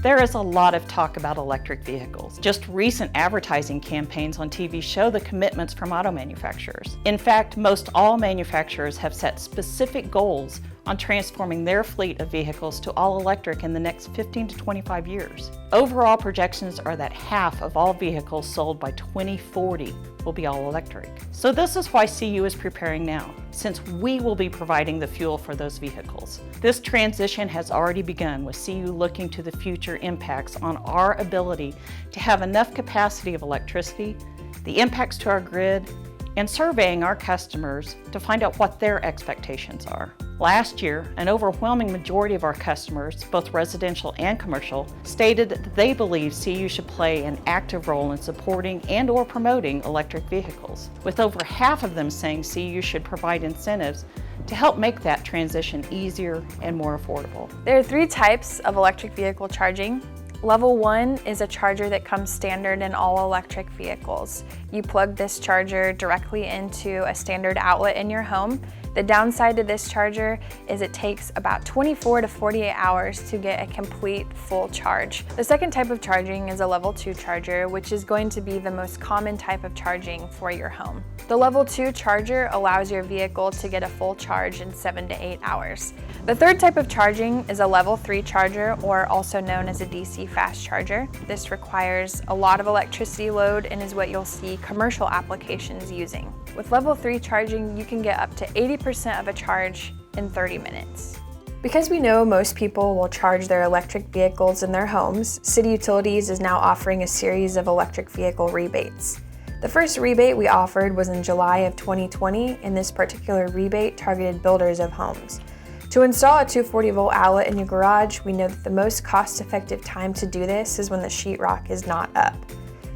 There is a lot of talk about electric vehicles. Just recent advertising campaigns on TV show the commitments from auto manufacturers. In fact, most all manufacturers have set specific goals on transforming their fleet of vehicles to all electric in the next 15 to 25 years. Overall projections are that half of all vehicles sold by 2040 will be all electric. So this is why CU is preparing now, since we will be providing the fuel for those vehicles. This transition has already begun, with CU looking to the future impacts on our ability to have enough capacity of electricity, the impacts to our grid, and surveying our customers to find out what their expectations are. Last year, an overwhelming majority of our customers, both residential and commercial, stated that they believe CU should play an active role in supporting and/or promoting electric vehicles, with over half of them saying CU should provide incentives to help make that transition easier and more affordable. There are 3 types of electric vehicle charging. Level 1 is a charger that comes standard in all electric vehicles. You plug this charger directly into a standard outlet in your home. The downside to this charger is it takes about 24 to 48 hours to get a complete full charge. The second type of charging is a level 2 charger, which is going to be the most common type of charging for your home. The level 2 charger allows your vehicle to get a full charge in 7 to 8 hours. The third type of charging is a level 3 charger, or also known as a DC fast charger. This requires a lot of electricity load and is what you'll see commercial applications using. With level 3 charging, you can get up to 80% of a charge in 30 minutes. Because we know most people will charge their electric vehicles in their homes, City Utilities is now offering a series of electric vehicle rebates. The first rebate we offered was in July of 2020, and this particular rebate targeted builders of homes. To install a 240-volt outlet in your garage, we know that the most cost-effective time to do this is when the sheetrock is not up.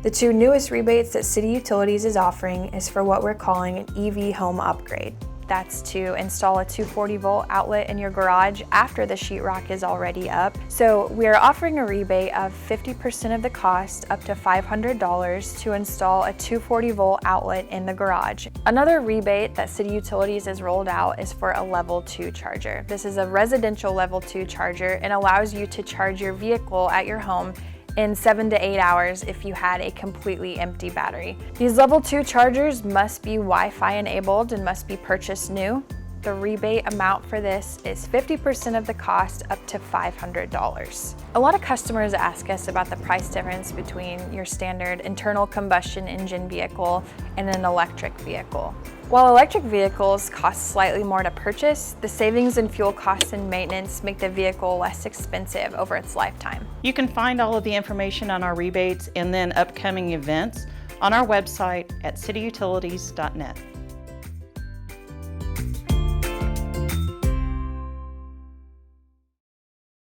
The 2 newest rebates that City Utilities is offering is for what we're calling an EV home upgrade. That's to install a 240-volt outlet in your garage after the sheetrock is already up. So we are offering a rebate of 50% of the cost, up to $500, to install a 240-volt outlet in the garage. Another rebate that City Utilities has rolled out is for a level 2 charger. This is a residential level 2 charger and allows you to charge your vehicle at your home in 7 to 8 hours if you had a completely empty battery. These level 2 chargers must be Wi-Fi enabled and must be purchased new. The rebate amount for this is 50% of the cost, up to $500. A lot of customers ask us about the price difference between your standard internal combustion engine vehicle and an electric vehicle. While electric vehicles cost slightly more to purchase, the savings in fuel costs and maintenance make the vehicle less expensive over its lifetime. You can find all of the information on our rebates and then upcoming events on our website at cityutilities.net.